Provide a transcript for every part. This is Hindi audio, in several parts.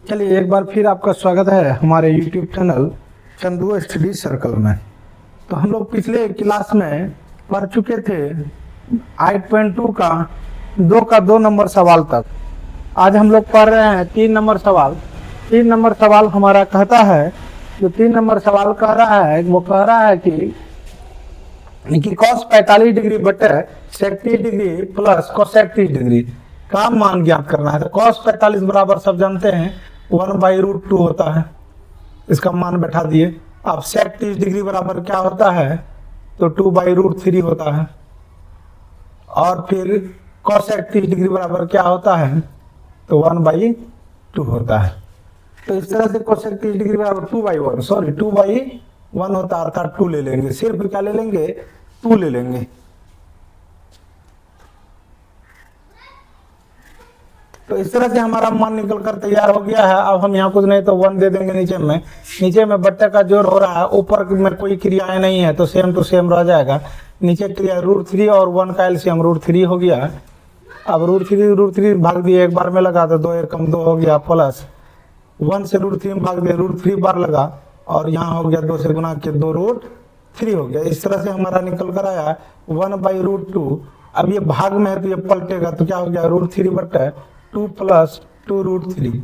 चलिए एक बार फिर आपका स्वागत है हमारे YouTube channel Chandu study circle में। तो हम लोग पिछले क्लास में पढ़ चुके थे 8.2 का दो नंबर सवाल तक। आज हम लोग पढ़ रहे हैं 3 नंबर सवाल। 3 नंबर सवाल हमारा कहता है, जो 3 नंबर सवाल कह रहा है वो कह रहा है कि cos 45 डिग्री बटे sec 30 degree plus cosec 30 degree का मान ज्ञात करना है। तो cos 45 बराबर सब जानते हैं 1/√2 होता है, इसका मान बैठा दिए। अब sec 30 डिग्री बराबर क्या होता है, तो 2/√3 होता है। और फिर cosec 30 डिग्री बराबर क्या होता है, तो 1/2 होता है। तो इस तरह से cosec 30 डिग्री बराबर 2/1 होता है, अर्थात 2 ले लेंगे। सिर्फ क्या ले लेंगे, 2 ले लेंगे। तो इस तरह से हमारा मान निकल कर तैयार हो गया है। अब हम यहाँ कुछ नहीं तो 1 दे देंगे नीचे में बट्टे का जोड़ हो रहा है, ऊपर में कोई क्रियाएं नहीं है तो सेम टू सेम रह जाएगा। नीचे क्रिया √3 और 1 का एलसीएम √3 हो गया। अब √3 भाग दिए, एक बार में लगा तो 2 एकम 2 हो गया, प्लस 1 से √3 भाग दिए, √3 बार लगा और यहाँ हो गया 2 से गुना के 2√3 हो गया। इस तरह से हमारा निकल कर आया 1/√2। अब ये भाग में है तो ये पलटेगा, तो क्या हो गया √3 बटे 2 प्लस 2√3।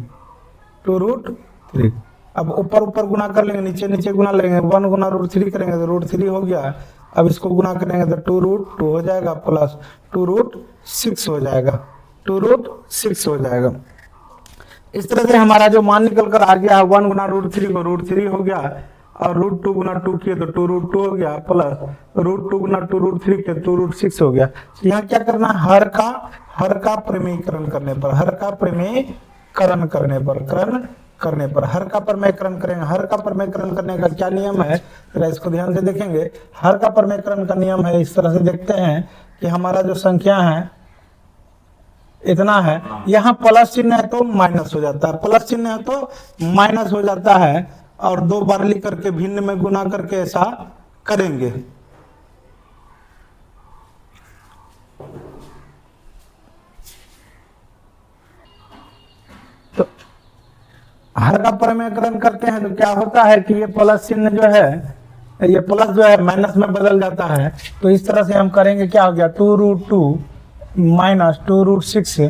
अब ऊपर गुना कर लेंगे, नीचे गुना लेंगे, 1 गुना √3 करेंगे तो √3 हो गया। अब इसको गुना करेंगे तो 2√2 हो जाएगा, प्लस 2√6 हो जाएगा, 2√6 हो जाएगा। इस तरह से हमारा जो मान निकल कर आ गया है 1 गुना √3 को √3 हो गया, और √2 गुना 2 किए तो 2√2 हो गया, प्लस √2 गुना 2√3 के 2√6 हो गया। यहाँ क्या करना है, हर का प्रमेयकरण करने पर, हर का प्रमेयकरण करने पर हर का प्रमेयकरण करेंगे। हर का प्रमेयकरण करने का क्या नियम है, जरा इसको ध्यान से देखेंगे। हर का प्रमेयकरण का नियम है, इस तरह से देखते हैं कि हमारा जो संख्या है इतना है, यहाँ प्लस चिन्ह है तो माइनस हो जाता है, प्लस चिन्ह है तो माइनस हो जाता है, और 2 बार लिख करके भिन्न में गुना करके ऐसा करेंगे। तो हर का प्रमेयकरण करते हैं तो क्या होता है कि ये प्लस चिन्ह जो है, ये प्लस जो है माइनस में बदल जाता है। तो इस तरह से हम करेंगे, क्या हो गया 2√2 माइनस 2√6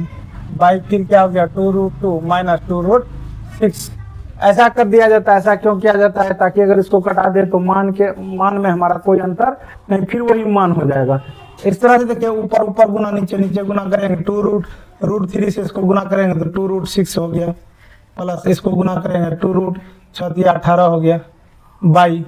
बाई, फिर क्या हो गया 2√2 माइनस 2√6। ऐसा कर दिया जाता है। ऐसा क्यों किया जाता है, ताकि अगर इसको कटा दे तो मान में हमारा कोई अंतर नहीं, फिर वही मान हो जाएगा। इस तरह से देखिए, ऊपर गुना नीचे गुना करेंगे, 2√3 से इसको गुना करेंगे तो 2√6 हो गया, प्लस इसको गुना करेंगे 2√6 18 हो गया, बाई।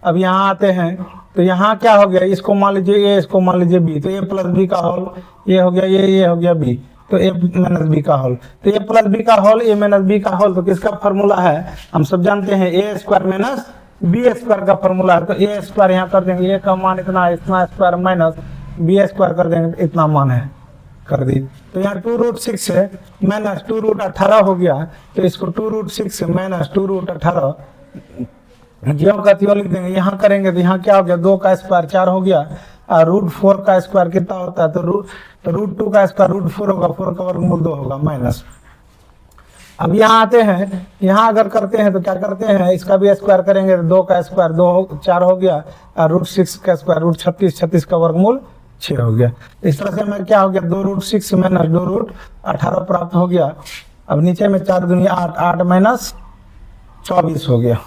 अब यहाँ आते हैं तो यहाँ क्या हो गया, इसको मान लीजिए ए, इसको मान लीजिए बी, तो ए प्लस बी का होल, ये हो गया ये हो गया बी, तो ए माइनस बी का होल, तो ए प्लस बी का होल, ए माइनस बी का होल। तो किसका फॉर्मूला है, हम सब जानते हैं, ए स्क्वायर माइनस बी स्क्वायर का फॉर्मूला है। तो ए स्क्वायर यहाँ कर देंगे, ए का मान इतना स्क्वायर माइनस बी स्क्वायर कर देंगे, इतना मान है, कर दी। तो यहाँ 2√6 है माइनस 2√18 हो गया, तो इसको 2√6 माइनस 2√18 ज्यों का त्यों लिख देंगे। यहाँ करेंगे तो यहाँ क्या हो गया, 2 का स्क्वायर 4 हो गया, और √4 का स्क्वायर कितना होता है, तो √2 का स्क्वायर √4 होगा, 4 का वर्गमूल 2 होगा, माइनस। अब यहाँ आते हैं, यहाँ अगर करते हैं तो क्या करते हैं, इसका भी स्क्वायर करेंगे तो 2 का स्क्वायर 4 हो गया, और √6 का स्क्वायर √36 का वर्गमूल 6 हो गया। इस तरह से हमें क्या हो गया, 2√6 माइनस 2√18 प्राप्त हो गया। अब नीचे में 4 दूनी 8, 8 माइनस 24 हो गया।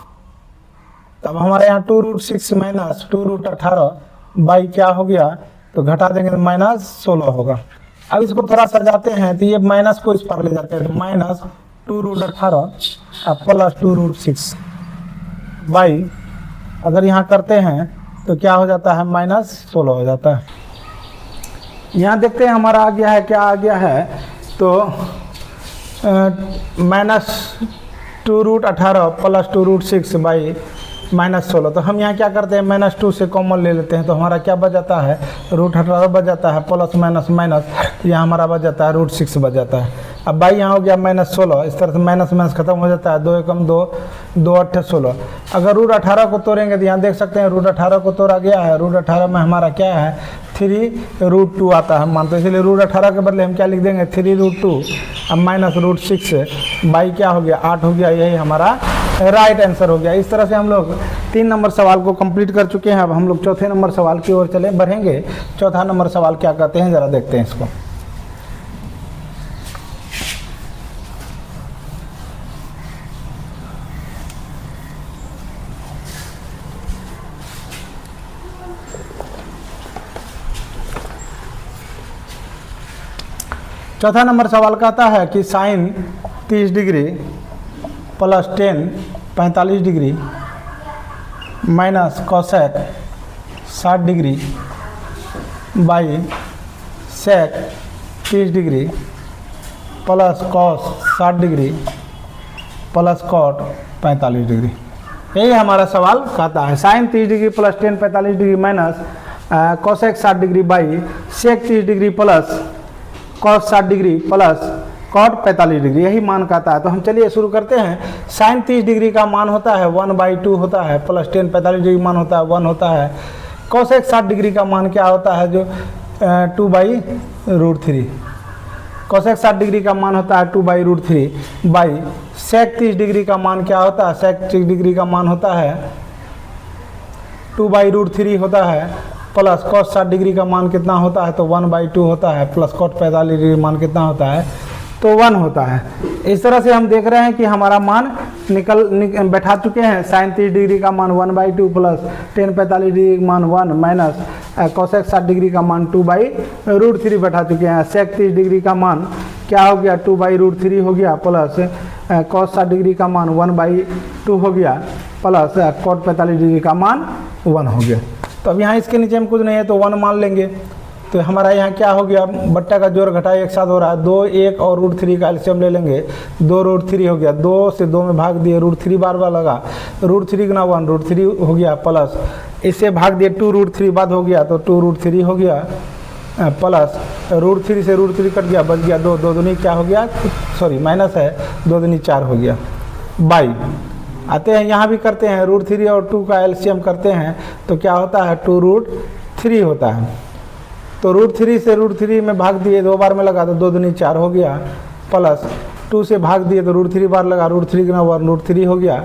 तब हमारे यहाँ 2√6 माइनस 2√18 बाई क्या हो गया, तो घटा देंगे तो माइनस 16 होगा। अब इसको थोड़ा सजाते हैं तो ये माइनस को इस पर ले जाते हैं, तो माइनस 2√18 प्लस 2√6 बाई, अगर यहाँ करते हैं तो क्या हो जाता है, माइनस 16 हो जाता है। यहाँ देखते हैं हमारा आ गया है, क्या आ गया है, तो माइनस 2√18 प्लस 2√6 बाई -16। तो हम यहाँ क्या करते हैं, -2 से कॉमन ले लेते हैं, तो हमारा क्या बच जाता है, √18 बच जाता है, प्लस माइनस माइनस, तो यहाँ हमारा बच जाता है √6 बच जाता है। अब भाई यहाँ हो गया -16, इस तरह से माइनस माइनस खत्म हो जाता है, 2 एकम 2, 2 8 16। अगर √18 को तोड़ेंगे तो यहाँ देख सकते हैं √18 को तोड़ा गया है, √18 में हमारा क्या है 3√2 आता है मानते, इसलिए √18 के बदले हम क्या लिख देंगे 3√2, अब -√6 बाई क्या हो गया 8 हो गया, यही हमारा राइट आंसर हो गया। इस तरह से हम लोग 3 नंबर सवाल को कंप्लीट कर चुके हैं। अब हम लोग चौथे नंबर सवाल की ओर चले बढ़ेंगे। चौथा नंबर सवाल क्या कहते हैं ज़रा देखते हैं इसको। चौथा नंबर सवाल कहता है कि sine 30 degree plus 10 45 degree minus cosec 60 degree by sec 30 degree plus cos 60 degree plus cot 45 degree. यही हमारा सवाल कहता है। Sine 30 degree plus 10 45 degree minus cosec 60 degree by sec 30 degree plus cos 60 degree plus cot 45 degree, यही मान कहता है। तो हम चलिए शुरू करते हैं। साइन 30 डिग्री का मान होता है 1/2 होता है, प्लस 10 45 डिग्री मान होता है 1 होता है। कॉसेक 60 डिग्री का मान क्या होता है, जो 2/√3। कॉसेक 60 डिग्री का मान होता है 2/√3 बाई सेक 30 डिग्री का मान क्या होता है, सेक 30 डिग्री का मान होता है 2/√3 होता है, प्लस कॉस 60 डिग्री का मान कितना होता है, तो 1/2 होता है, प्लस कॉट 45 डिग्री मान कितना होता है, तो 1 होता है। इस तरह से हम देख रहे हैं कि हमारा मान बैठा चुके हैं। साइन 30 डिग्री का मान 1/2 प्लस 10 45 डिग्री का मान 1 माइनस कॉसेक 60 डिग्री का मान 2/√3 बैठा चुके हैं। सेक 30 डिग्री का मान क्या हो गया 2/√3 हो गया, प्लस कॉस 60 डिग्री का मान 1/2 हो गया, प्लस कॉट 45 डिग्री का मान 1 हो गया। तो अब यहाँ इसके नीचे में कुछ नहीं है तो 1 मान लेंगे। तो हमारा यहाँ क्या हो गया, बट्टा का जोड़ घटाई एक साथ हो रहा है, 2 1 और √3 का एलसीएम ले लेंगे, 2√3 हो गया, 2 से 2 में भाग दिए, √3 बार बार लगा, √3 गुना 1 √3 हो गया, प्लस इससे भाग दिए 2√3 बाद हो गया तो 2√3 हो गया, प्लस √3 से √3 कट गया, बच गया 2, 2 दूनी क्या हो गया, सॉरी माइनस है, 2 दूनी 4 हो गया, बाई आते हैं यहाँ भी करते हैं, √3 और 2 का एलसीएम करते हैं तो क्या होता है 2√3 होता है। तो √3 से √3 में भाग दिए, 2 बार में लगा तो 2 दूनी 4 हो गया, प्लस 2 से भाग दिए तो √3 बार लगा, √3 गुना 1 √3 हो गया,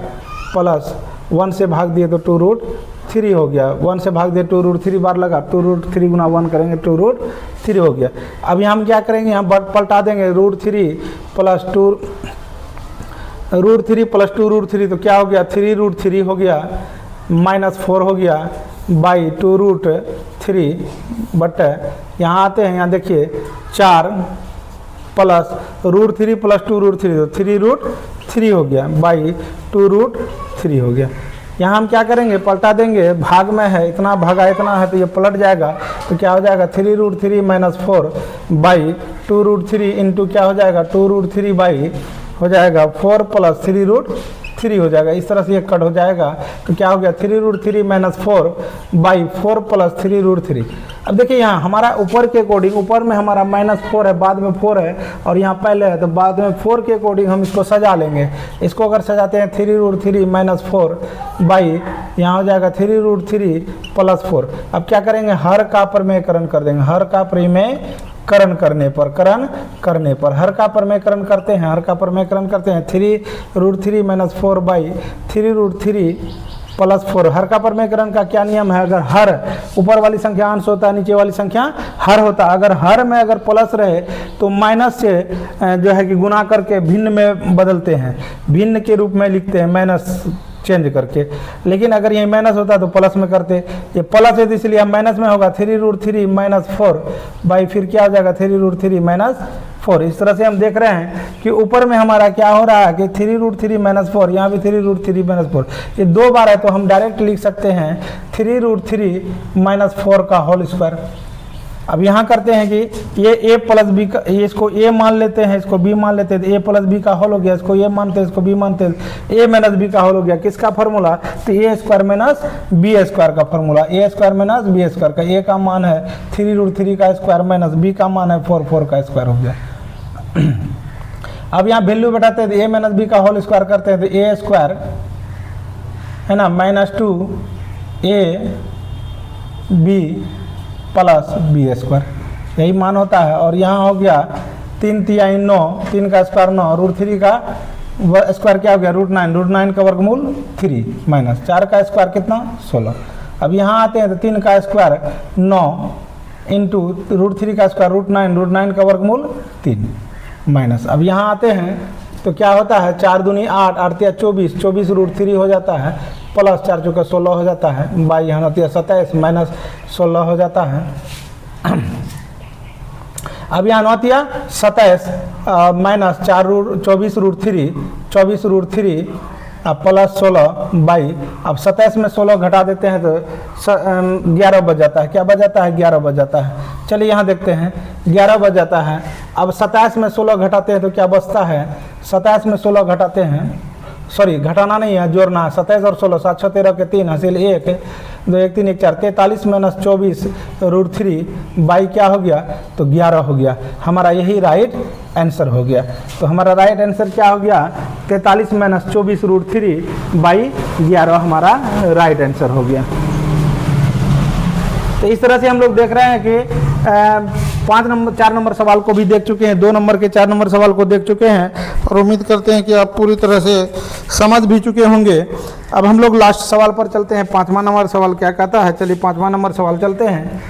प्लस 1 से भाग दिए तो 2√3 हो गया, 1 से भाग दिए 2√3 बार लगा, 2√3 गुना 1 करेंगे 2√3 हो गया। अब यहाँ हम क्या करेंगे, यहाँ पलटा देंगे √3 प्लस 2 √3 प्लस 2√3 तो क्या हो गया 3√3 हो गया, -4 हो गया बाई 2√3 बट यहाँ आते हैं, यहाँ देखिए 4 प्लस √3 प्लस 2√3 तो 3√3 हो गया बाई 2√3 हो गया। यहाँ हम क्या करेंगे, पलटा देंगे, भाग में है इतना भागा इतना है तो ये पलट जाएगा, तो क्या हो जाएगा 3√3 -4 बाई 2√3 इंटू क्या हो जाएगा 2√3 बाई हो जाएगा 4 प्लस 3√3 हो जाएगा। इस तरह से ये कट हो जाएगा तो क्या हो गया 3√3 -4 बाई 4 प्लस 3√3। अब देखिए यहाँ हमारा ऊपर के अकॉर्डिंग, ऊपर में हमारा -4 है, बाद में 4 है और यहाँ पहले है, तो बाद में 4 के अकॉर्डिंग हम इसको सजा लेंगे। इसको अगर सजाते हैं 3√3 -4 बाई यहाँ हो जाएगा 3√3 प्लस 4। अब क्या करेंगे, हर का प्रमेयकरण कर देंगे, हर का प्रमेयकरण करने पर हर का प्रमेयकरण करते हैं, हर का प्रमेयकरण करते हैं 3√3 -4 बाई 3√3 प्लस 4। हर का प्रमेयकरण का क्या नियम है, अगर हर ऊपर वाली संख्या अंश होता है, नीचे वाली संख्या हर होता है। अगर हर में अगर प्लस रहे तो माइनस से जो है कि गुना करके भिन्न में बदलते हैं, भिन्न के रूप में लिखते हैं माइनस चेंज करके, लेकिन अगर ये माइनस होता तो प्लस में करते, ये प्लस है तो इसलिए माइनस में होगा 3√3 -4 बाई फिर क्या हो जाएगा 3√3 -4। इस तरह से हम देख रहे हैं कि ऊपर में हमारा क्या हो रहा है कि 3√3 -4, यहाँ भी 3√3 -4, ये 2 बार है तो हम डायरेक्ट लिख सकते हैं 3√3 -4 का होल स्क्वायर। अब यहाँ करते हैं कि ये a प्लस बी का, ये इसको a मान लेते हैं, इसको b मान लेते हैं, तो a प्लस बी का होल हो गया, इसको a मानते हैं, इसको b मानते हैं, a माइनस बी का होल हो गया। किसका फॉर्मूला? तो a square minus B square का formula, a square minus B square का। a का मान है 3√3 का स्क्वायर माइनस b का मान है 4 का स्क्वायर हो गया। अब यहाँ वैल्यू बैठाते हैं तो a माइनस बी का होल स्क्वायर करते हैं तो a स्क्वायर है ना minus 2ab plus B square, यही मान होता है। और यहाँ हो गया 3 तिहाई 9, 3 का स्क्वायर 9, √3 का स्क्वायर क्या हो गया √9, √9 का वर्गमूल 3 माइनस 4 का स्क्वायर कितना 16। अब यहाँ आते हैं तो 3 का स्क्वायर 9 इंटू √3 का स्क्वायर √9, √9 का वर्गमूल 3 माइनस। अब यहाँ आते हैं तो क्या होता है 4 दूनी 8, 8 तिया 24, 24 √3 हो जाता है, प्लस 4 चौका 16 हो जाता है, बाई यहाँ होती है 27 माइनस 16 हो जाता है। अब यहाँ नौतिया 27 माइनस 24 √3, 24 √3 प्लस 16 बाई, अब 27 में 16 घटा देते हैं तो 11 बच जाता है। क्या बच जाता है? 11 बच जाता है। चलिए यहाँ देखते हैं 11 बच जाता है। अब 27 में 16 घटाते हैं तो क्या बचता है? 27 में 16 घटाते हैं, सॉरी घटाना नहीं है, जोड़ना है। 27 और 16 7 6 13 के 3 हासिल 1 2 1 3 1 4, 43 माइनस 24 √3 बाई क्या हो गया? तो 11 हो गया। हमारा यही राइट आंसर हो गया। तो हमारा राइट आंसर क्या हो गया? 43 माइनस 24 √3 बाई 11 हमारा राइट आंसर हो गया। तो इस तरह से हम लोग देख रहे हैं कि 4 नंबर सवाल को भी देख चुके हैं, 2 नंबर के 4 नंबर सवाल को देख चुके हैं और उम्मीद करते हैं कि आप पूरी तरह से समझ भी चुके होंगे। अब हम लोग लास्ट सवाल पर चलते हैं। 5वां नंबर सवाल क्या कहता है? चलिए 5वां नंबर सवाल चलते हैं।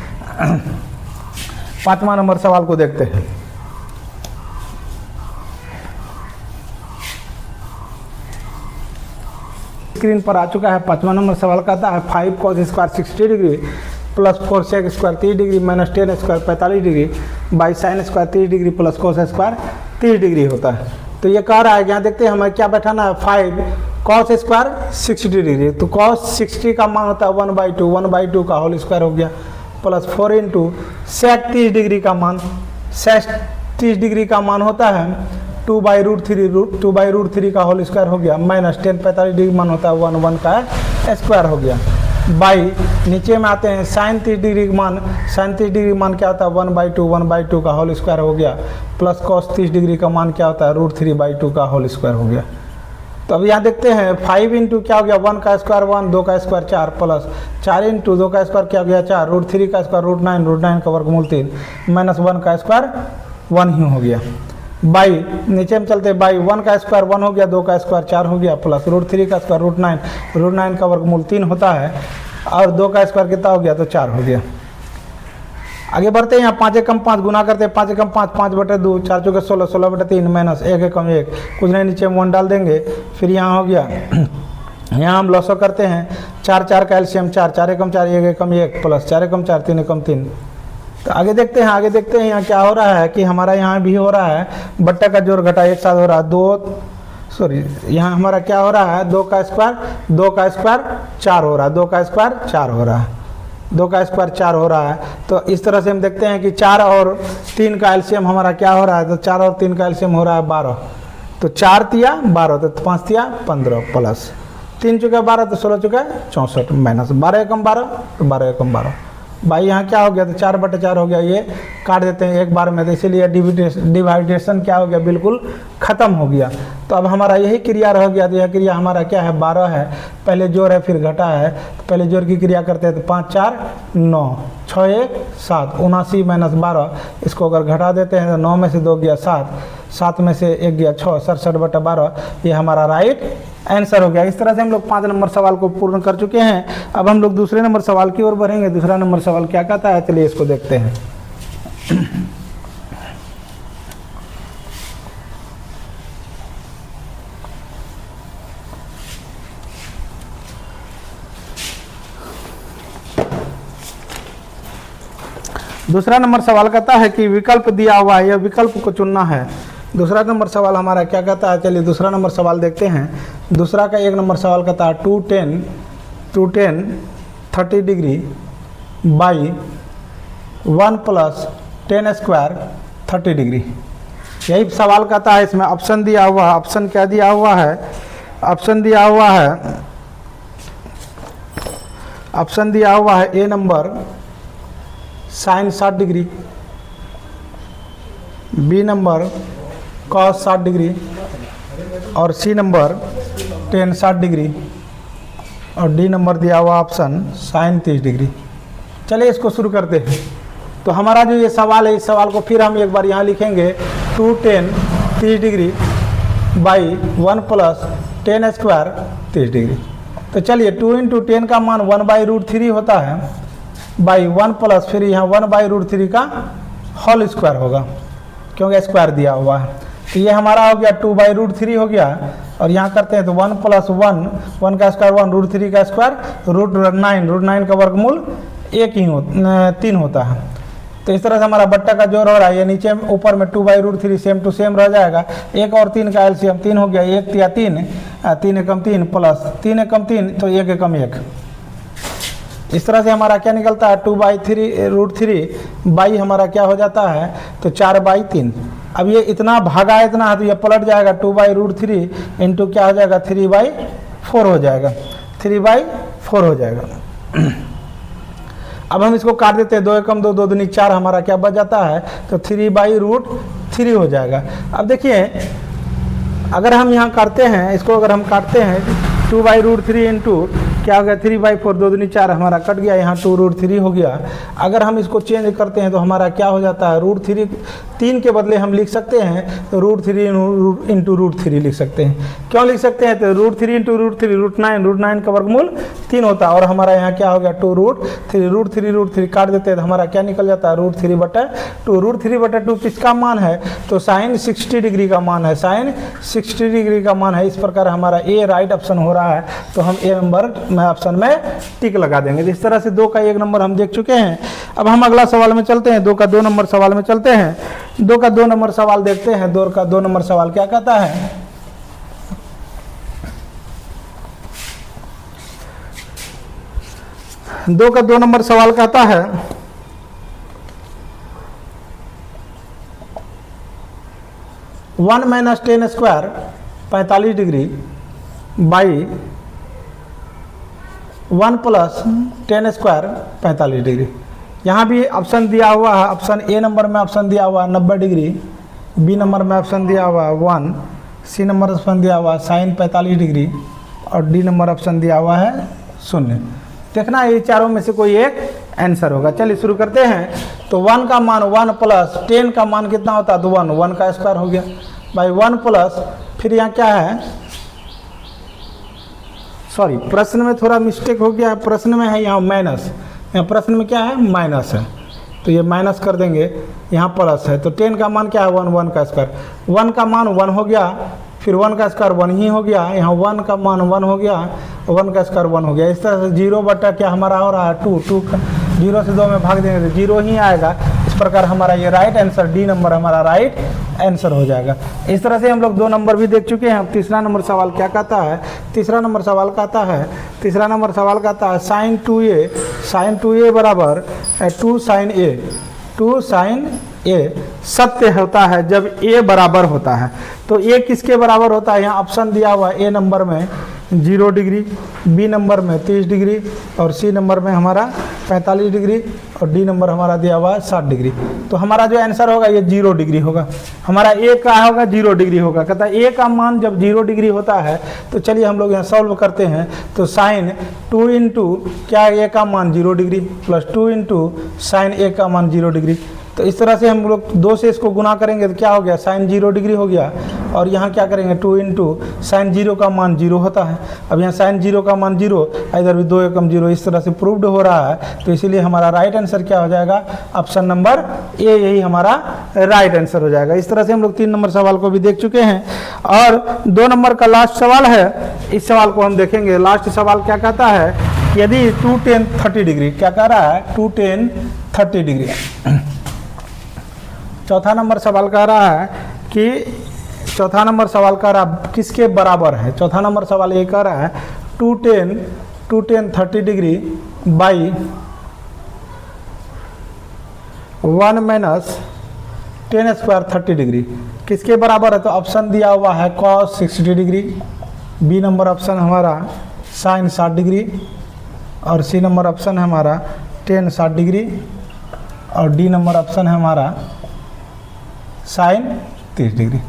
5वां नंबर सवाल को देखते हैं। स्क्रीन पर आ चुका है 5वां नंबर सवाल कहता है 5 cos square 60 degree plus 4 sec square 30 degree minus 10 square 45 degree by sine square 30 degree plus cos square 30 degree होता है। तो ये कह रहा है, यहाँ देखते हैं हमें क्या बैठाना है 5 cos स्क्वायर 60 डिग्री, तो cos 60 का मान होता है 1/2, 1/2 का होल स्क्वायर हो गया प्लस 4 इंटू sec 30 डिग्री का मान, sec 30 डिग्री का मान होता है 2/√3 का होल स्क्वायर हो गया माइनस 10 45 डिग्री मान होता है 1 का स्क्वायर हो गया बाई, नीचे में आते हैं साइन 30 डिग्री मान, साइन 30 डिग्री मान क्या होता है 1/2 का होल स्क्वायर हो गया प्लस cos 30 डिग्री का मान क्या होता है √3/2 का होल स्क्वायर हो गया। तो अब यहाँ देखते हैं 5 इंटू क्या हो गया 1 का स्क्वायर 1, 2 का स्क्वायर 4 प्लस 4 इंटू 2 का स्क्वायर क्या हो गया 4, √3 का स्क्वायर √9 का वर्गमूल 3 माइनस 1 का स्क्वायर 1 ही हो गया बाई, नीचे में चलते बाई 1 का स्क्वायर 1 हो गया, 2 का स्क्वायर 4 हो गया प्लस √3 का स्क्वायर √9 का वर्गमूल 3 होता है और 2 का स्क्वायर कितना हो गया तो 4 हो गया। आगे बढ़ते हैं, यहाँ 5 एकम 5 गुना करते हैं 5 एकम 5, 5/2 4 चौके 16, 16/3 माइनस 1 एकम 1, कुछ नहीं नीचे में 1 डाल देंगे। फिर यहाँ हो गया यहाँ हम लॉसो करते हैं 4 4 का एलसीएम 4, 4 एकम 4 1 एकम 1 प्लस 4 एकम 4 3 एकम 3। तो आगे देखते हैं यहाँ क्या हो रहा है कि हमारा यहाँ भी हो रहा है बट्टा का जोड़ घटा एक साथ हो रहा है यहाँ हमारा क्या हो रहा है 2 का स्क्वायर 4 हो रहा है, 2 का स्क्वायर 4 हो रहा है, 2 का स्क्वायर 4 हो रहा है। तो इस तरह से हम देखते हैं कि 4 और 3 का एलसीएम हमारा क्या हो रहा है, तो 4 और 3 का एलसीएम हो रहा है 12, तो 4 तिया 12, तो 5 तिया 15 प्लस 3 चुका 12, तो 16 चुका 64 माइनस 12 एकम 12, तो 12 एकम 12 भाई यहाँ क्या हो गया तो 4/4 हो गया, ये काट देते हैं एक बार में, तो इसीलिए डिवाइडेशन क्या हो गया बिल्कुल ख़त्म हो गया। तो अब हमारा यही क्रिया रह गया, तो यह क्रिया हमारा क्या है 12 है, पहले जोड़ है फिर घटा है, तो पहले जोड़ की क्रिया करते हैं तो 5 4 9 6 1 7 79 माइनस 12, इसको अगर घटा देते हैं तो 9 में से 2 गया 7, 7 में से 1 गया 6, 67/12 ये हमारा राइट आंसर हो गया। इस तरह से हम लोग 5 नंबर सवाल को पूर्ण कर चुके हैं। अब हम लोग दूसरे नंबर सवाल की ओर बढ़ेंगे। दूसरा नंबर सवाल क्या कहता है, चलिए इसको देखते हैं। दूसरा नंबर सवाल कहता है कि विकल्प दिया हुआ है, यह विकल्प को चुनना है। दूसरा नंबर सवाल हमारा क्या कहता है, चलिए दूसरा नंबर सवाल देखते हैं। दूसरा का 1 नंबर सवाल कहता है 210 30 degree by 1 plus 10 square 30 degree. यही सवाल कहता है। इसमें ऑप्शन दिया हुआ है, ऑप्शन क्या दिया हुआ है, ऑप्शन दिया हुआ है, ऑप्शन दिया हुआ है A number sine 60 degree, B number cos 60 degree और सी नंबर टेन 60 डिग्री और डी नंबर दिया हुआ ऑप्शन साइन 30 डिग्री। चलिए इसको शुरू करते हैं। तो हमारा जो ये सवाल है, इस सवाल को फिर हम एक बार यहाँ लिखेंगे 2 10 30 degree by 1 plus 10 square 30 degree. तो चलिए 2 इंटू 10 का मान 1/√3 होता है बाई 1 प्लस फिर यहाँ 1/√3 का होल स्क्वायर होगा, क्योंकि स्क्वायर दिया हुआ है। तो ये हमारा हो गया 2/√3 हो गया। और यहाँ करते हैं तो 1 प्लस 1 का स्क्वायर 1, √3 का स्क्वायर √9 का वर्गमूल 3 होता है। तो इस तरह से हमारा बट्टा का जोड़ हो रहा है। ये नीचे ऊपर में 2/√3 सेम टू सेम रह जाएगा। 1 और 3 का एलसीएम 3 हो गया, 1 या 3, 3 एकम 3 प्लस 3 एकम 3 तो 1 एकम 1। इस तरह से हमारा क्या निकलता है 2/√3 बाई हमारा क्या हो जाता है तो 4/3। अब ये इतना भागा इतना है तो ये पलट जाएगा 2/√3 इंटू क्या हो जाएगा 3/4 हो जाएगा, 3/4 हो जाएगा। अब हम इसको काट देते हैं, 2 एकम 2, 2 दूनी 4 हमारा क्या बच जाता है तो 3/√3 हो जाएगा। अब देखिए अगर हम यहाँ काटते हैं इसको, अगर हम काटते हैं 2/√3 इंटू क्या हो गया 3/4, 2 दूनी 4 हमारा कट गया, यहाँ 2√3 हो गया। अगर हम इसको चेंज करते हैं तो हमारा क्या हो जाता है √3, 3 के बदले हम लिख सकते हैं तो √3 इंटू √3 लिख सकते हैं। क्यों लिख सकते हैं तो √3 इंटू √3 √9 का वर्गमूल 3 होता है। और हमारा यहाँ क्या हो गया 2√3 काट देते हैं तो हमारा क्या निकल जाता है √3/2। √3/2 किसका मान है तो साइन 60 डिग्री का मान है, साइन 60 डिग्री का मान है। इस प्रकार हमारा ए राइट ऑप्शन हो रहा है। तो हम ए नंबर में ऑप्शन में टिक लगा देंगे। इस तरह से 2 का 1 नंबर हम देख चुके हैं। अब हम अगला सवाल में चलते हैं, 2 का 2 नंबर सवाल में चलते हैं। 2 का 2 नंबर सवाल देखते हैं। 2 का 2 नंबर सवाल क्या कहता है, दो का 2 नंबर सवाल कहता है 1 - 10 square 45 degree by 1 plus 10 square 45 degree. यहाँ भी ऑप्शन दिया हुआ है, ऑप्शन ए नंबर में ऑप्शन दिया हुआ है 90 डिग्री, बी नंबर में ऑप्शन दिया हुआ है 1, सी नंबर ऑप्शन दिया हुआ है साइन 45 डिग्री और डी नंबर ऑप्शन दिया हुआ है 0। देखना ये चारों में से कोई एक आंसर होगा। चलिए शुरू करते हैं। तो 1 का मान 1 प्लस 10 का मान कितना होता है तो 1 का स्क्वायर हो गया बाई 1 प्लस फिर यहाँ क्या है, सॉरी प्रश्न में थोड़ा मिस्टेक हो गया, प्रश्न में है यहाँ माइनस, यहाँ प्रश्न में क्या है माइनस है तो ये माइनस कर देंगे, यहाँ प्लस है। तो 10 का मान क्या है 1 का स्क्वायर, 1 का मान 1 हो गया, फिर 1 का स्क्वायर 1 ही हो गया, यहाँ 1 का मान 1 हो गया, 1 का स्क्वायर 1 हो गया। इस तरह से 0 क्या हमारा हो रहा है 2 का 0 से 2 में भाग देंगे तो 0 ही आएगा। इस प्रकार हमारा ये राइट आंसर डी नंबर हमारा राइट आंसर हो जाएगा। इस तरह से हम लोग 2 नंबर भी देख चुके हैं। अब तीसरा नंबर सवाल क्या कहता है, तीसरा नंबर सवाल कहता है साइन 2a बराबर 2 साइन a, 2 साइन a सत्य होता है जब a बराबर होता है। तो a किसके बराबर होता है, यहाँ ऑप्शन दिया हुआ है, a नंबर में 0 डिग्री, बी नंबर में 30 डिग्री और सी नंबर में हमारा 45 डिग्री और डी नंबर हमारा दिया हुआ है 60 डिग्री। तो हमारा जो आंसर होगा ये 0 डिग्री होगा। हमारा ए का होगा 0 डिग्री होगा। कहता है ए का मान जब 0 डिग्री होता है तो चलिए हम लोग यहाँ सॉल्व करते हैं। तो साइन 2 इंटू क्या ए का मान 0 डिग्री प्लस 2 इंटू साइन ए का मान 0 डिग्री। तो इस तरह से हम लोग 2 से इसको गुना करेंगे तो क्या हो गया साइन 0 डिग्री हो गया। और यहाँ क्या करेंगे 2 इंटू साइन 0 का मान 0 होता है। अब यहाँ साइन 0 का मान 0, इधर भी 2 एकम 0, इस तरह से प्रूव्ड हो रहा है। तो इसीलिए हमारा राइट आंसर क्या हो जाएगा ऑप्शन नंबर ए, यही हमारा राइट आंसर हो जाएगा। इस तरह से हम लोग 3 नंबर सवाल को भी देख चुके हैं। और 2 नंबर का लास्ट सवाल है, इस सवाल को हम देखेंगे। लास्ट सवाल क्या कहता है, यदि 2 10 30 डिग्री, क्या कह रहा है 2 10 30 डिग्री। चौथा नंबर सवाल कह रहा है कि चौथा नंबर सवाल कह रहा है किसके बराबर है। चौथा नंबर सवाल ये कह रहा है 2 10 30 degree by 1 minus ten square 30 degree किसके बराबर है? तो ऑप्शन दिया हुआ है cos 60 degree, B number option हमारा साइन 60 डिग्री, और सी नंबर ऑप्शन है हमारा टेन 60 डिग्री, और डी नंबर ऑप्शन है हमारा साइन 30 डिग्री।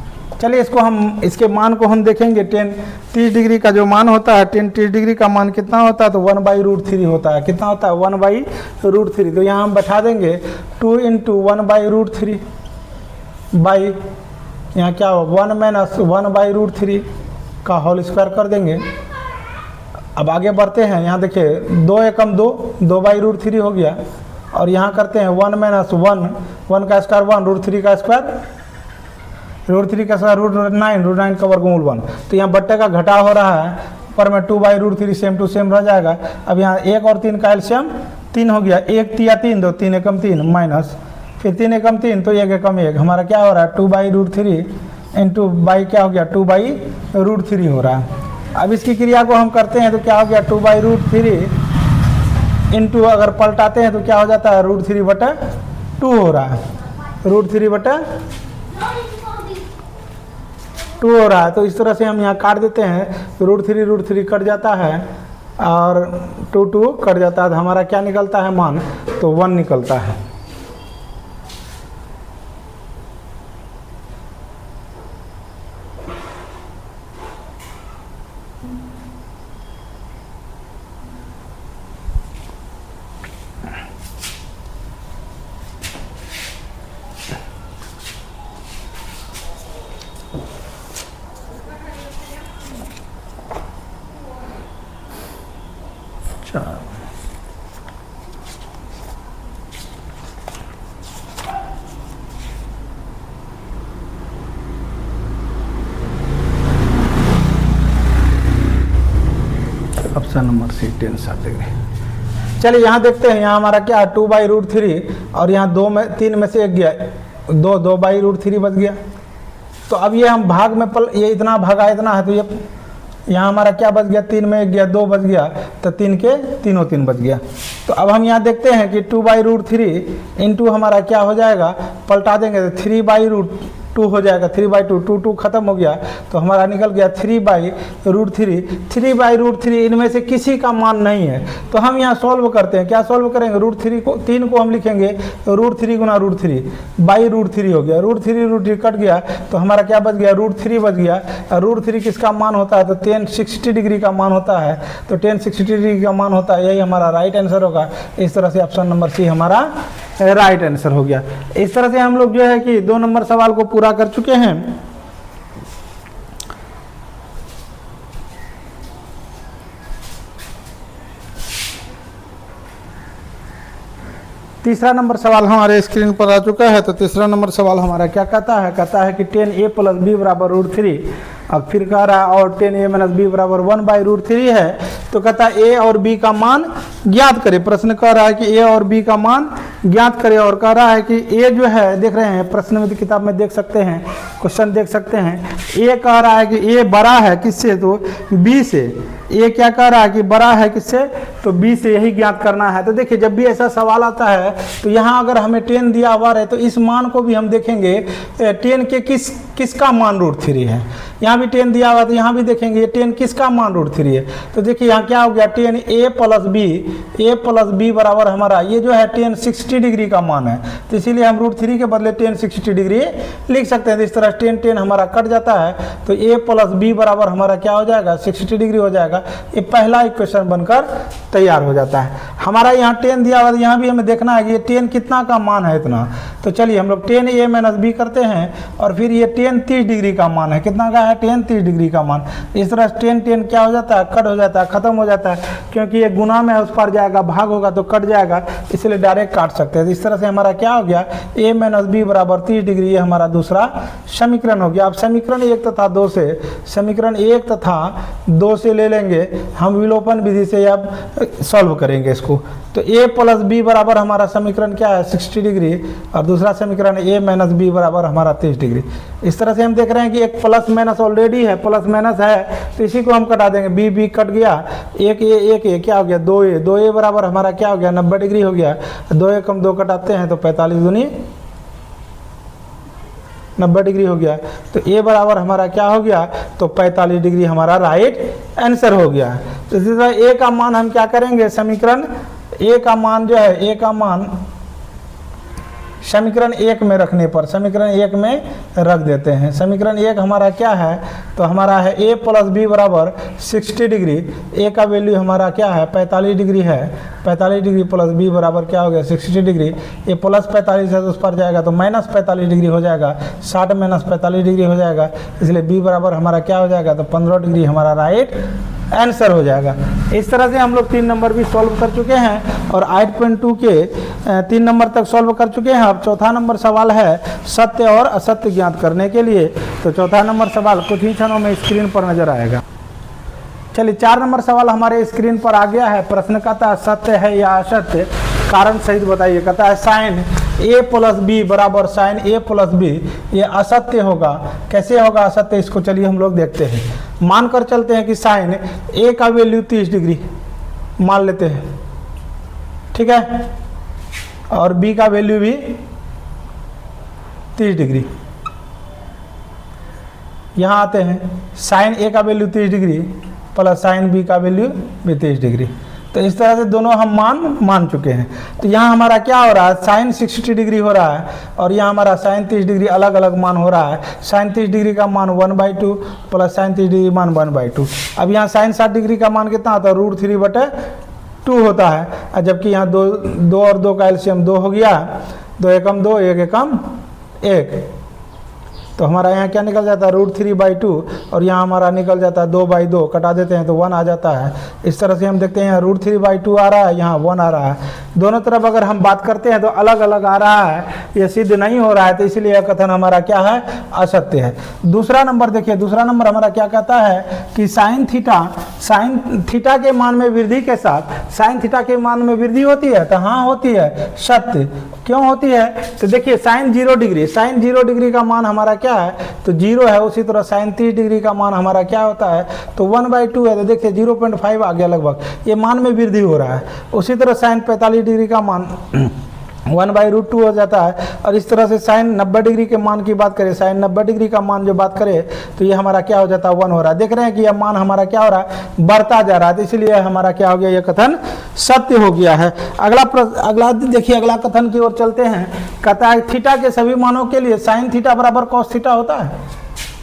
चलिए इसको हम इसके मान को हम देखेंगे। टेन 30 डिग्री का जो मान होता है, टेन 30 डिग्री का मान कितना होता है? तो 1/√3 होता है। कितना होता है? 1/√3। तो यहाँ हम बैठा देंगे 2 × 1/√3 बाई यहाँ क्या हो 1 माइनस 1/√3 का होल स्क्वायर कर देंगे। अब आगे बढ़ते हैं। यहाँ देखिए 2 एकम 2, 2/√3 हो गया, और यहाँ करते हैं 1 माइनस 1 का स्क्वायर 1, √3 का स्क्वायर √3 का स्क्वायर √9 का वर्गमूल 1। तो यहाँ बट्टे का घटा हो रहा है, पर में 2/√3 सेम टू सेम रह जाएगा। अब यहाँ 1 और 3 का एलसीएम 3 हो गया, 1 तिया 3 2, 3 एकम 3 माइनस फिर 3 एकम 3 तो 1 एकम 1, हमारा क्या हो रहा है 2/√3 इंटू बाई क्या हो गया 2/√3 हो रहा है। अब इसकी क्रिया को हम करते हैं तो क्या हो गया 2/√3 इंटू अगर पलटाते हैं तो क्या हो जाता है √3/2 हो रहा है, √3/2 हो रहा है। तो इस तरह से हम यहाँ काट देते हैं, √3 कट जाता है और 2 कट जाता है, तो हमारा क्या निकलता है मान? तो 1 निकलता है। Option number C tan 60 degree. चलिए यहाँ देखते हैं, यहाँ हमारा क्या 2/√3 और यहाँ 3 में से 1 गया, 2/√3 बच गया। तो अब ये हम भाग में ये इतना भागा इतना है, तो ये यहाँ हमारा क्या बच गया 3 में 1 गया 2 बच गया, तो 3 के 3 बच गया। तो अब हम यहाँ देखते हैं कि 2/√3 इंटू हमारा क्या हो जाएगा, पलटा देंगे तो 3/2 हो जाएगा, 3/2 2 खत्म हो गया, तो हमारा निकल गया 3/√3 इनमें से किसी का मान नहीं है। तो हम यहाँ सॉल्व करते हैं, क्या सॉल्व करेंगे √3 को 3 को हम लिखेंगे √3 गुना √3 √3 हो गया, √3 कट गया, तो हमारा क्या बच गया √3 बच गया। √3 किसका मान होता है? तो tan 60 डिग्री का मान होता है, तो tan 60 डिग्री का मान होता है, यही हमारा राइट आंसर होगा। इस तरह से ऑप्शन नंबर सी हमारा राइट आंसर हो गया। इस तरह से हम लोग जो है कि 2 नंबर सवाल को पूरा कर चुके हैं। तीसरा नंबर सवाल हमारे स्क्रीन पर आ चुका है। तो तीसरा नंबर सवाल हमारा क्या कहता है? कहता है कि tan a + b = √3, अब फिर कह रहा है और tan a - b = 1/√3 है। तो कहता है a और b का मान ज्ञात करें। प्रश्न कह रहा है कि a और b का मान ज्ञात करें, और कह रहा है कि a जो है, देख रहे हैं प्रश्न में किताब में देख सकते हैं, क्वेश्चन देख सकते हैं। a कह रहा है कि a बड़ा है किससे? तो b से। a क्या कह रहा है कि बड़ा है किससे? तो b से, यही ज्ञात करना है। तो देखिए जब भी ऐसा सवाल आता है तो यहाँ अगर हमें tan दिया हुआ है तो इस मान को भी हम देखेंगे tan के किसका मान √3 है। यहाँ भी tan दिया हुआ तो यहाँ भी देखेंगे tan किसका मान √3 है। तो देखिए यहाँ क्या हो गया tan a + b बराबर हमारा ये जो है tan 60 डिग्री का मान है, तो इसीलिए हम √3 के बदले tan 60 डिग्री लिख सकते हैं। तो इस तरह tan हमारा कट जाता है, तो a + b बराबर हमारा क्या हो जाएगा 60 डिग्री हो जाएगा। ये पहला इक्वेशन बनकर तैयार हो जाता है। हमारा यहाँ tan दिया हुआ है, यहाँ भी हमें देखना है कि ये tan कितना का मान है इतना। तो चलिए हम लोग tan a - b करते हैं, और फिर ये tan 30 डिग्री का मान है, कितना का है tan 30 डिग्री का मान। इस तरह tan क्या हो जाता है, कट हो जाता है, खत्म हो जाता है, क्योंकि ये गुना में उस पर जाएगा, भाग होगा तो कट जाएगा, इसलिए डायरेक्ट काट सकते हैं। तो इस तरह से हमारा क्या हो गया a - b = 30 डिग्री, ये हमारा दूसरा समीकरण हो गया। अब समीकरण 1 तथा 2 से, समीकरण 1 तथा 2 से ले लेंगे करेंगे, हम विलोपन विधि से अब सॉल्व करेंगे इसको। तो a प्लस बी बराबर हमारा समीकरण क्या है 60 डिग्री, और दूसरा समीकरण a माइनस बी बराबर हमारा 30 डिग्री। इस तरह से हम देख रहे हैं कि एक प्लस माइनस ऑलरेडी है, प्लस माइनस है, तो इसी को हम कटा देंगे, बी बी कट गया, एक ए क्या हो गया 2a बराबर हमारा क्या हो गया 90 डिग्री हो गया, 2 कम 2 कटाते हैं तो 45 दूनी 90 डिग्री हो गया। तो a बराबर हमारा क्या हो गया, तो 45 डिग्री हमारा राइट आंसर हो गया। तो इसी तरह a का मान हम क्या करेंगे, समीकरण a का मान जो है, a का मान समीकरण 1 में रखने पर समीकरण 1 में रख देते हैं। समीकरण 1 हमारा क्या है, तो हमारा है a प्लस बी बराबर 60 डिग्री, a का वैल्यू हमारा क्या है 45 डिग्री है, 45 डिग्री प्लस b बराबर क्या हो गया 60 डिग्री, ये प्लस 45 है तो उस पर जाएगा तो माइनस 45 डिग्री हो जाएगा, 60 माइनस 45 डिग्री हो जाएगा, इसलिए b बराबर हमारा क्या हो जाएगा, तो 15 डिग्री हमारा राइट आंसर हो जाएगा। इस तरह से हम लोग 3 नंबर भी सॉल्व कर चुके हैं और 8.2 के 3 नंबर तक सॉल्व कर चुके हैं। अब चौथा नंबर सवाल है सत्य और असत्य ज्ञात करने के लिए। तो चौथा नंबर सवाल कुछ ही क्षणों में स्क्रीन पर नजर आएगा। चलिए 4 नंबर सवाल हमारे स्क्रीन पर आ गया है। प्रश्न कहता है सत्य है या असत्य, कारण सहित बताइए। कहता है साइन a प्लस बी बराबर साइन a प्लस बी, ये असत्य होगा। कैसे होगा असत्य, इसको चलिए हम लोग देखते हैं। मानकर चलते हैं कि साइन a का वैल्यू 30 डिग्री मान लेते हैं, ठीक है, और b का वैल्यू भी 30 डिग्री। यहाँ आते हैं, साइन a का value 30 degree plus sign b का वैल्यू भी 30 डिग्री। तो इस तरह से दोनों हम मान चुके हैं। तो यहाँ हमारा क्या हो रहा है, साइन 60 डिग्री हो रहा है और यहाँ हमारा साइन 30 डिग्री अलग अलग मान हो रहा है। साइन 30 डिग्री का मान 1/2 प्लस साइन 30 डिग्री मान 1/2। अब यहाँ साइन 60 डिग्री का मान कितना होता है, √3/2 होता है, और जबकि यहाँ 2 और 2 का एलसीएम 2 हो गया, 2 एकम 2 1 एकम 1, तो हमारा यहाँ क्या निकल जाता है √3/2 और यहाँ हमारा निकल जाता है 2/2, कटा देते हैं तो 1 आ जाता है। इस तरह से हम देखते हैं यहाँ √3/2 आ रहा है, यहाँ 1 आ रहा है। दोनों तरफ अगर हम बात करते हैं तो अलग अलग आ रहा है, ये सिद्ध नहीं हो रहा है, तो इसलिए यह कथन हमारा क्या है, असत्य है। दूसरा नंबर देखिए, दूसरा नंबर हमारा क्या कहता है कि साइन थीटा के मान में वृद्धि के साथ साइन थीटा के मान में वृद्धि होती है, तो हाँ होती है, सत्य। क्यों होती है, तो देखिए साइन 0 डिग्री का मान हमारा क्या है, तो 0 है। उसी तरह साइन 30 डिग्री का मान हमारा क्या होता है, तो 1/2 है, तो देखिए 0.5 आ गया लगभग, ये मान में वृद्धि हो रहा है। उसी तरह साइन 45 डिग्री का मान 1/√2 हो जाता है। और इस तरह से साइन 90 डिग्री के मान की बात करें, साइन 90 डिग्री का मान जो बात करें, तो ये हमारा क्या हो जाता है 1 हो रहा है। देख रहे हैं कि यह मान हमारा क्या हो रहा है, बढ़ता जा रहा है, तो इसलिए हमारा क्या हो गया, यह कथन सत्य हो गया है। अगला देखिए, अगला कथन की ओर चलते हैं। कहता है थीटा के सभी मानों के लिए साइन थीटा बराबर कॉस थीटा होता है।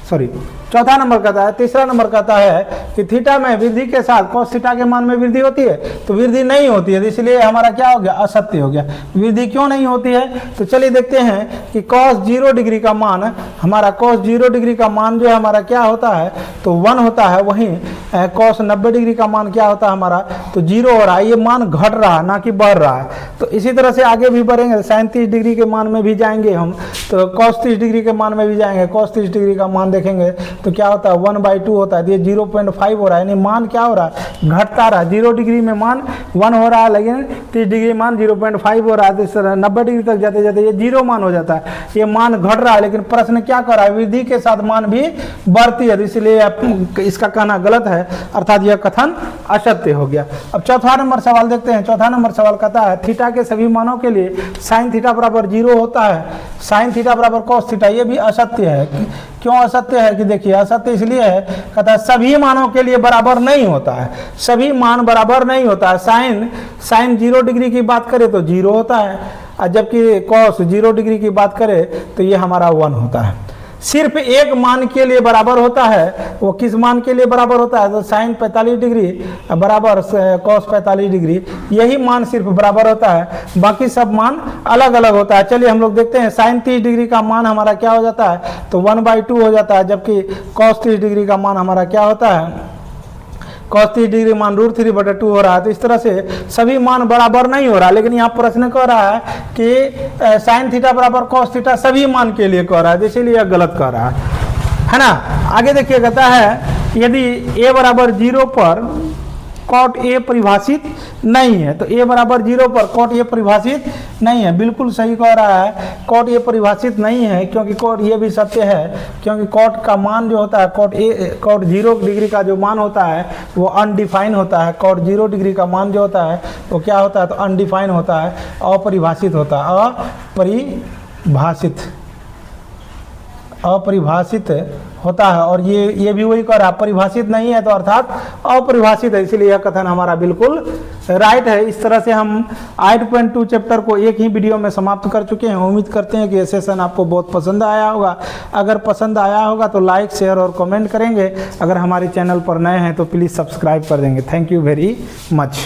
सॉरी, चौथा नंबर कहता है, तीसरा नंबर कहता है कि थीटा में वृद्धि के साथ कॉस थीटा के मान में वृद्धि होती है, तो वृद्धि नहीं होती है, इसलिए हमारा क्या हो गया, असत्य हो गया। वृद्धि क्यों नहीं होती है, तो चलिए देखते हैं कि कॉस 0 डिग्री का मान, हमारा कॉस 0 डिग्री का मान जो है हमारा क्या होता है, तो 1 होता है। वहीं कॉस 90 डिग्री का मान क्या होता है हमारा, तो 0 हो रहा है। ये मान घट रहा है, ना कि बढ़ रहा है। तो इसी तरह से आगे भी बढ़ेंगे, साइन 30 डिग्री के मान में भी जाएंगे हम, तो कॉस 30 डिग्री के मान में भी जाएंगे। कॉस 30 डिग्री का मान देखेंगे तो क्या होता है 1/2 होता है, ये 0.5 हो रहा है, यानी मान क्या हो रहा है, घटता रहा। 0 डिग्री में मान 1 हो रहा है, लेकिन 30 डिग्री मान 0.5 हो रहा है। तो इस तरह 90 डिग्री तक जाते जाते ये 0 मान हो जाता है, ये मान घट रहा है। लेकिन प्रश्न क्या कर रहा है, वृद्धि के साथ मान भी बढ़ती है, इसलिए इसका कहना गलत है, अर्थात यह कथन असत्य हो गया। अब चौथा नंबर सवाल देखते हैं। चौथा नंबर सवाल कहता है थीटा के सभी मानों के लिए साइन थीटा बराबर 0 होता है, साइन थीटा बराबर कॉस थीटा, ये भी असत्य है। क्यों असत्य है, कि देखिए असत्य इसलिए है, कहता है सभी मानों के लिए बराबर नहीं होता है, सभी मान बराबर नहीं होता है। साइन 0 डिग्री की बात करें तो 0 होता है, और जबकि कॉस 0 डिग्री की बात करें तो ये हमारा 1 होता है। सिर्फ एक मान के लिए बराबर होता है, वो किस मान के लिए बराबर होता है, तो साइन 45 डिग्री बराबर कॉस 45 डिग्री, यही मान सिर्फ बराबर होता है, बाकी सब मान अलग अलग होता है। चलिए हम लोग देखते हैं, साइन 30 डिग्री का मान हमारा क्या हो जाता है, तो 1/2 हो जाता है, जबकि कॉस 30 डिग्री का मान हमारा क्या होता है, कॉस 30 डिग्री मान √3/2 हो रहा है। तो इस तरह से सभी मान बराबर नहीं हो रहा, लेकिन यहाँ प्रश्न कह रहा है कि साइन थीटा बराबर कॉस थीटा सभी मान के लिए कह रहा है, इसीलिए यह गलत कह रहा है ना। आगे देखिए, कहता है यदि a बराबर 0 पर कॉट ए परिभाषित नहीं है, तो a बराबर 0 पर कॉट ए परिभाषित नहीं है। बिल्कुल सही कह रहा है, कॉट ए परिभाषित नहीं है, क्योंकि कॉट ये भी सत्य है, क्योंकि कॉट का मान जो होता है, कॉट 0 डिग्री का जो मान होता है वो अनडिफाइन होता है। कॉट 0 डिग्री का मान जो होता है वो क्या होता है, तो अनडिफाइन होता है, अपरिभाषित होता है, अपरिभाषित होता है। और ये भी वही कह रहा है, परिभाषित नहीं है तो अर्थात अपरिभाषित है, इसलिए यह कथन हमारा बिल्कुल राइट है। इस तरह से हम 8.2 चैप्टर को एक ही वीडियो में समाप्त कर चुके हैं। उम्मीद करते हैं कि यह सेशन आपको बहुत पसंद आया होगा। अगर पसंद आया होगा तो लाइक, शेयर और कमेंट करेंगे। अगर हमारे चैनल पर नए हैं तो प्लीज़ सब्सक्राइब कर देंगे। Thank you very much.